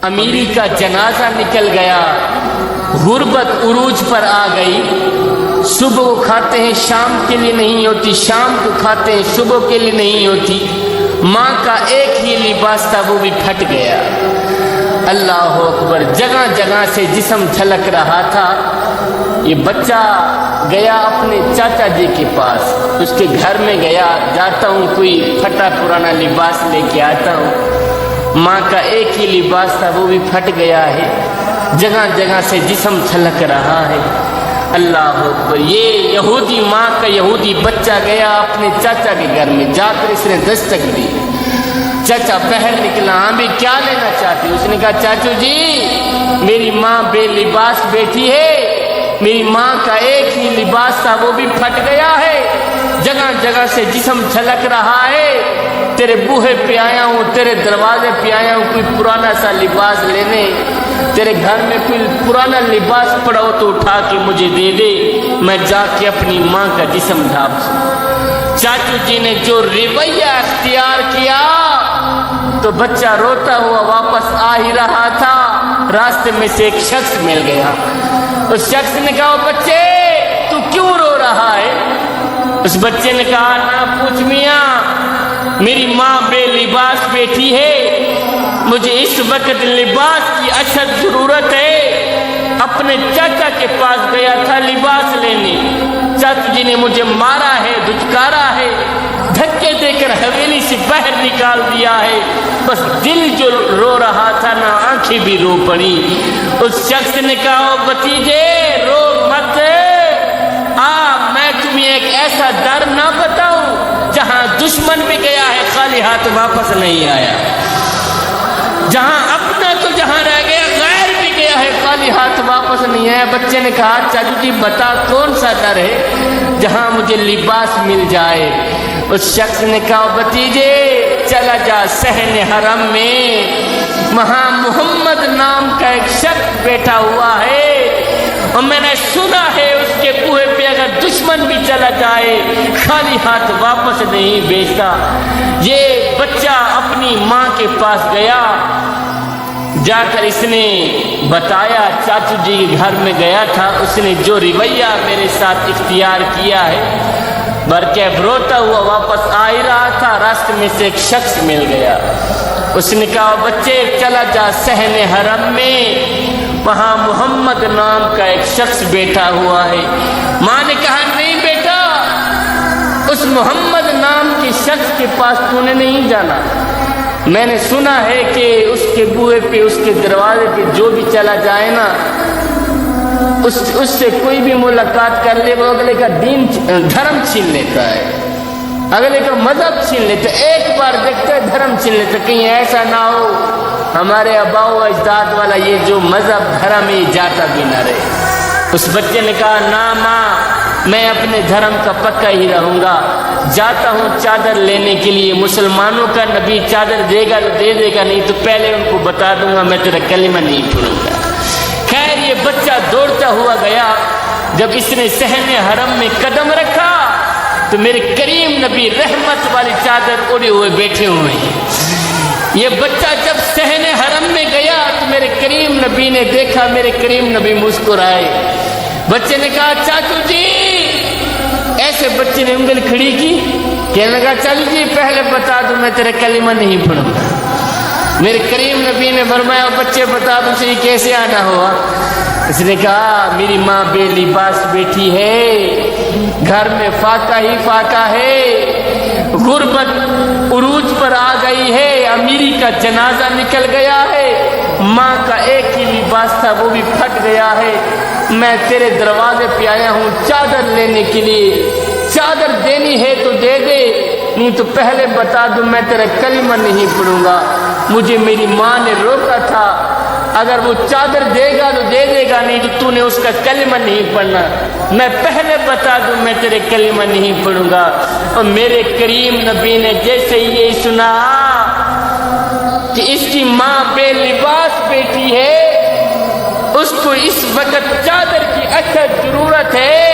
امیری کا جنازہ نکل گیا، غربت عروج پر آ گئی، صبح کو کھاتے ہیں شام کے لیے نہیں ہوتی، شام کو کھاتے ہیں صبح کے لیے نہیں ہوتی، ماں کا ایک ہی لباس تھا وہ بھی پھٹ گیا۔ اللہ اکبر، جگہ جگہ سے جسم جھلک رہا تھا۔ یہ بچہ گیا اپنے چاچا جی کے پاس، اس کے گھر میں گیا، جاتا ہوں کوئی پھٹا پرانا لباس لے کے آتا ہوں۔ ماں کا ایک ہی لباس تھا وہ بھی پھٹ گیا ہے، جگہ جگہ سے جسم جھلک رہا ہے۔ اللہ اکبر، یہ یہودی ماں کا یہودی بچہ گیا اپنے چاچا کے گھر میں، جا کر اس نے دستک دی۔ چاچا باہر نکلا، ہاں بھی کیا لینا چاہتے؟ اس نے کہا چاچو جی میری ماں بے لباس بیٹھی ہے، میری ماں کا ایک ہی لباس تھا وہ بھی پھٹ گیا ہے، جگہ جگہ سے جسم جھلک رہا ہے، تیرے بوہے پہ آیا ہوں، تیرے دروازے پہ آیا ہوں کوئی پرانا سا لباس لینے، تیرے گھر میں کوئی پرانا لباس پڑا ہو تو اٹھا کے مجھے دے دے، میں جا کے اپنی ماں کا جسم ڈھانپ سکوں۔ چاچو جی نے جو رویہ اختیار کیا تو بچہ روتا ہوا واپس آ ہی رہا تھا، راستے میں سے ایک شخص مل گیا۔ اس شخص نے کہا بچے تو کیوں رو رہا ہے؟ اس بچے نے کہا نہ پوچھ میاں، میری ماں بے لباس بیٹھی ہے، مجھے اس وقت لباس کی اشد ضرورت ہے، اپنے چاچا کے پاس گیا تھا لباس لینے، چاچا جی نے مجھے مارا ہے، دھتکارا ہے، دھکے دے کر حویلی سے باہر نکال دیا ہے، بس دل جو رو رہا تھا نا آنکھیں بھی رو پڑی۔ اس شخص نے کہا بھتیجے رو مت، میں تمہیں ایک ایسا در نہ بتاؤں جہاں دشمن بھی گیا ہے خالی ہاتھ واپس نہیں آیا، جہاں اپنا تو جہاں رہ گیا غیر بھی گیا ہے خالی ہاتھ واپس نہیں آیا۔ بچے نے کہا چاچو جی بتا کون سا در ہے جہاں مجھے لباس مل جائے؟ اس شخص نے کہا بھتیجے چلا جا صحن حرم میں، وہاں محمد نام کا ایک شخص بیٹھا ہوا ہے، اور میں نے سنا ہے اس کے بوہے پہ اگر دشمن بھی چلا جائے خالی ہاتھ واپس نہیں بھیجتا۔ یہ بچہ اپنی ماں کے پاس گیا، جا کر اس نے بتایا چاچو جی کے گھر میں گیا تھا، اس نے جو رویہ میرے ساتھ اختیار کیا ہے، برکہ روتا ہوا واپس آ ہی رہا تھا، راستے میں سے ایک شخص مل گیا۔ اس نے کہا بچے چلا جا صحن حرم میں، وہاں محمد نام کا ایک شخص بیٹھا ہوا ہے۔ ماں نے کہا نہیں بیٹا، اس محمد نام کے شخص کے پاس تو نے نہیں جانا، میں نے سنا ہے کہ اس کے بوہے پہ اس کے دروازے پہ جو بھی چلا جائے نا اس سے کوئی بھی ملاقات کر لے وہ اگلے کا دین دھرم چھین لیتا ہے، اگلے کا مذہب چھین لیتا ہے، ایک بار دیکھتا ہے دھرم چھین لیتا ہے، کہیں ایسا نہ ہو ہمارے آباء و اجداد والا یہ جو مذہب دھرم ہے جاتا بھی نہ رہے۔ اس بچے نے کہا نہ ماں میں اپنے دھرم کا پکا ہی رہوں گا، جاتا ہوں چادر لینے کے لیے، مسلمانوں کا نبی چادر دے گا تو دے دے گا، نہیں تو پہلے ان کو بتا دوں گا میں تیرا کلمہ نہیں پڑھوں گا۔ خیر یہ بچہ دوڑتا ہوا گیا، جب اس نے صحن حرم میں قدم رکھا تو میرے کریم نبی رحمت والی چادر اڑے ہوئے بیٹھے ہوئے ہیں۔ یہ بچہ جب صحن حرم میں گیا تو میرے کریم نبی نے دیکھا، میرے کریم نبی مسکرائے۔ بچے نے کہا چاچو جی، ایسے بچے نے انگل کھڑی کی، کہنے لگا چل جی پہلے بتا دوں میں تیرا کلمہ نہیں پڑھوں گا۔ میرے کریم نبی نے فرمایا بچے بتا دو صحیح کیسے آنا ہوا؟ اس نے کہا میری ماں بے لباس بیٹھی ہے، گھر میں فاقہ ہی فاقہ ہے، غربت عروج پر آ گئی ہے، امیری کا جنازہ نکل گیا ہے، ماں کا ایک ہی لباس تھا وہ بھی پھٹ گیا ہے، میں تیرے دروازے پہ آیا ہوں چادر لینے کے لیے، چادر دینی ہے تو دے دے، نہیں تو پہلے بتا دوں میں تیرا کلمہ نہیں پڑھوں گا۔ مجھے میری ماں نے روکا تھا، اگر وہ چادر دے گا تو دے دے گا، نہیں تو تو نے اس کا کلمہ نہیں پڑھنا، میں پہلے بتا دوں میں تیرے کلمہ نہیں پڑھوں گا۔ اور میرے کریم نبی نے جیسے یہ سنا کہ اس کی ماں بے لباس بیٹھی ہے، اس کو اس وقت چادر کی اشد ضرورت ہے،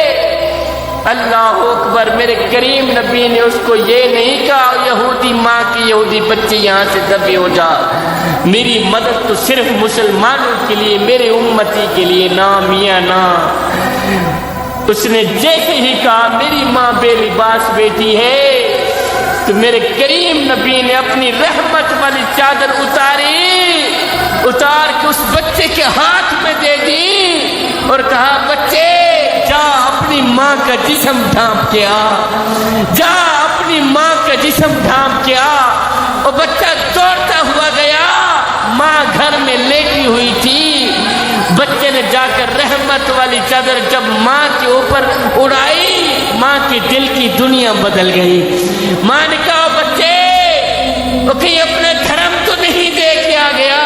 اللہ اکبر، میرے کریم نبی نے اس کو یہ نہیں کہا یہودی ماں کی یہودی بچے یہاں سے دبی ہو جا، میری مدد تو صرف مسلمانوں کے لیے، میرے امتی کے لیے نا میاں نا۔ اس نے جیسے ہی کہا میری ماں بے لباس بیٹی ہے، تو میرے کریم نبی نے اپنی رحمت والی چادر اتار کے اس بچے کے ہاتھ میں دے دی اور کہا بچے جا اپنی ماں کا جسم ڈھانپ کے آ، جا اپنی ماں کا جسم ڈھانپ کے آ۔ اور بچہ دوڑتا ہوا گیا، ماں گھر میں لیٹی ہوئی تھی۔ بچے نے جا کر رحمت والی چادر جب ماں کے اوپر اڑائی، ماں کے دل کی دنیا بدل گئی۔ ماں نے کہا بچے کہیں اپنا دھرم تو نہیں دے کے آ گیا؟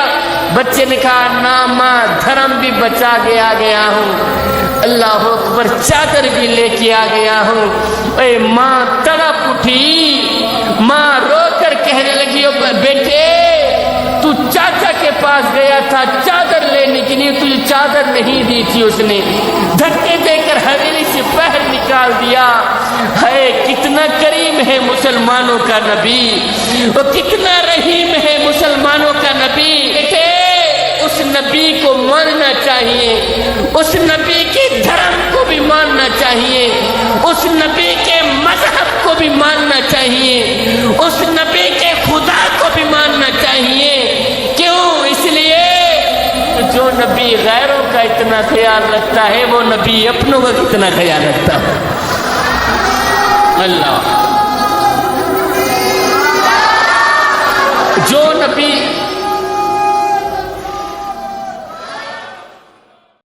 بچے نے کہا نا ماں، دھرم بھی بچا کے آ گیا ہوں، اللہ اکبر، چادر بھی لے کے آ گیا ہوں۔ اے ماں تڑپ اٹھی، ماں رو کر کہنے لگی بیٹے تو چاچا کے پاس گیا تھا چادر لینے کے لیے، تجھے چادر نہیں دی تھی، اس نے دھکے دے کر حویلی سے باہر نکال دیا۔ ہے کتنا کریم ہے مسلمانوں کا نبی، وہ کتنا رحیم ہے مسلمانوں کا نبی۔ اس نبی کو ماننا چاہیے، اس نبی کے دھرم کو بھی ماننا چاہیے، اس نبی کے مذہب کو بھی ماننا چاہیے، اس نبی کے خدا کو بھی ماننا چاہیے۔ کیوں؟ اس لیے جو نبی غیروں کا اتنا خیال رکھتا ہے، وہ نبی اپنوں کا کتنا خیال رکھتا ہے۔ اللہ، جو نبی